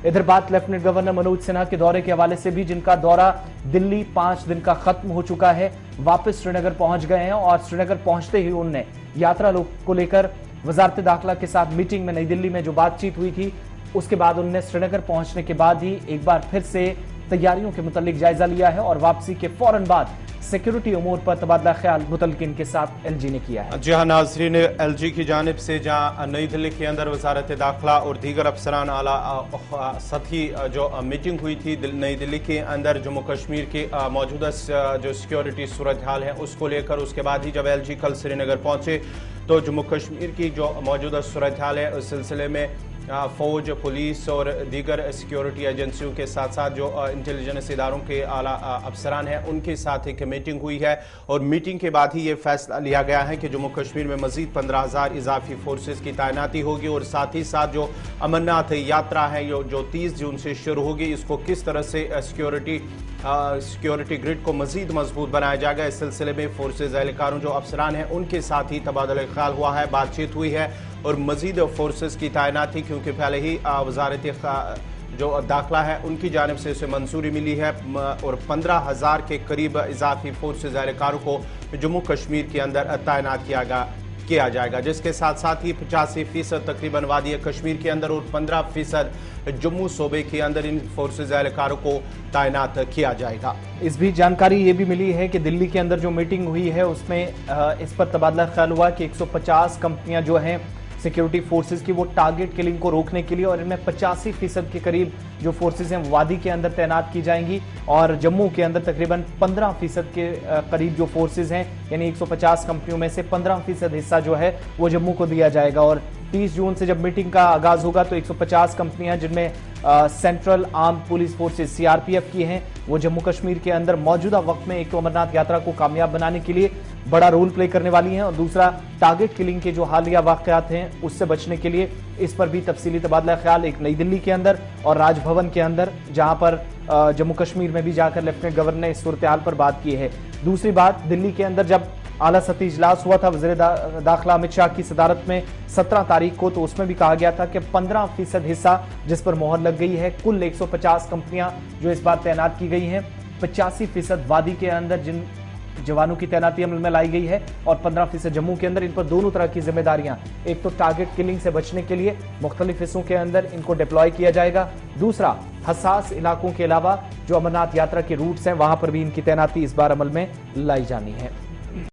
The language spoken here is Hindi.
इधर बात लेफ्टिनेंट गवर्नर मनोज सिन्हा के दौरे के हवाले से भी, जिनका दौरा दिल्ली 5 दिन का खत्म हो चुका है, वापस श्रीनगर पहुंच गए हैं और श्रीनगर पहुंचते ही उन्होंने यात्रा को लेकर वजारत दाखिला के साथ मीटिंग में नई दिल्ली में जो बातचीत हुई थी, उसके बाद उन्होंने श्रीनगर पहुंचने के बाद ही एक बार फिर से तैयारियों के मुतालिक जायजा लिया है और वापसी के फौरन बाद सिक्योरिटी उमूर पर तबादला ख्याल मुतलकिन के साथ एलजी ने किया है। जी हाँ नाजरीन, एलजी की जानिब से जहाँ नई दिल्ली के अंदर वजारत दाखिला और दीगर अफसरान आला सतही जो मीटिंग हुई थी नई दिल्ली के अंदर जम्मू कश्मीर की मौजूदा जो सिक्योरिटी सूरत हाल है उसको लेकर, उसके बाद ही जब एलजी कल श्रीनगर पहुंचे तो जम्मू कश्मीर की जो मौजूदा सूरत हाल है उस सिलसिले में फौज, पुलिस और दीगर सिक्योरिटी एजेंसियों के साथ साथ जो इंटेलिजेंस इदारों के आला अफसरान हैं उनके साथ एक मीटिंग हुई है और मीटिंग के बाद ही ये फैसला लिया गया है कि जम्मू कश्मीर में मजीद 15,000 इजाफी फोर्सेस की तैनाती होगी और साथ ही साथ जो अमरनाथ यात्रा है जो 30 जून से शुरू होगी, इसको किस तरह से सिक्योरिटी ग्रिड को मजीद मजबूत बनाया जाएगा, इस सिलसिले में फोर्सेज एहलकारों जो अफसरान हैं उनके साथ ही तबादला ख्याल हुआ है, बातचीत हुई है और मजीद फोर्सेस की तैनाती, क्योंकि पहले ही वजारत जो दाखिला है उनकी जानिब से उसे मंजूरी मिली है और 15,000 के करीब इजाफी फोर्सेज एहलकारों को जम्मू कश्मीर के अंदर तैनात किया जाएगा, जिसके साथ साथ ही 85% तकरीबन वादी कश्मीर के अंदर और 15% जम्मू सूबे के अंदर इन फोर्सेज एहलकारों को तैनात किया जाएगा। इस बीच जानकारी ये भी मिली है कि दिल्ली के अंदर जो मीटिंग हुई है उसमें इस पर तबादला ख्याल हुआ कि 150 कंपनियां जो हैं सिक्योरिटी फोर्सेस की, वो टारगेट किलिंग को रोकने के लिए और इनमें 85% के करीब जो फोर्सेस हैं वादी के अंदर तैनात की जाएंगी और जम्मू के अंदर तकरीबन 15% के करीब जो फोर्सेस हैं, यानी 150 कंपनियों में से 15% हिस्सा जो है वो जम्मू को दिया जाएगा। और 30 जून से जब मीटिंग का आगाज होगा तो 150 कंपनियां जिनमें central arm police forces CRPF की हैं, वो जम्मू कश्मीर के अंदर मौजूदा वक्त में एक तो अमरनाथ यात्रा को कामयाब बनाने के लिए बड़ा रोल प्ले करने वाली हैं और दूसरा टारगेट किलिंग के जो हालिया वाकयात हैं उससे बचने के लिए इस पर भी तफसीली तबादला ख्याल एक नई दिल्ली के अंदर और राजभवन के अंदर, जहां पर जम्मू कश्मीर में भी जाकर लेफ्टिनेंट गवर्नर ने इस सूरत हाल पर बात की है। दूसरी बात, दिल्ली के अंदर जब आला सतही इजलास हुआ था वज़ीर दाखिला अमित शाह की सदारत में 17 तारीख को, तो उसमें भी कहा गया था कि 15% हिस्सा जिस पर मोहर लग गई है, कुल 150 कंपनियां जो इस बार तैनात की गई हैं, 85% वादी के अंदर जिन जवानों की तैनाती अमल में लाई गई है और 15% जम्मू के अंदर, इन पर दोनों तरह की जिम्मेदारियां, एक तो टारगेट किलिंग से बचने के लिए मुख्तलिफ हिस्सों के अंदर इनको डिप्लॉय किया जाएगा, दूसरा हसास इलाकों के अलावा जो अमरनाथ यात्रा के रूट्स हैं वहां पर भी इनकी तैनाती इस बार अमल में लाई जानी है।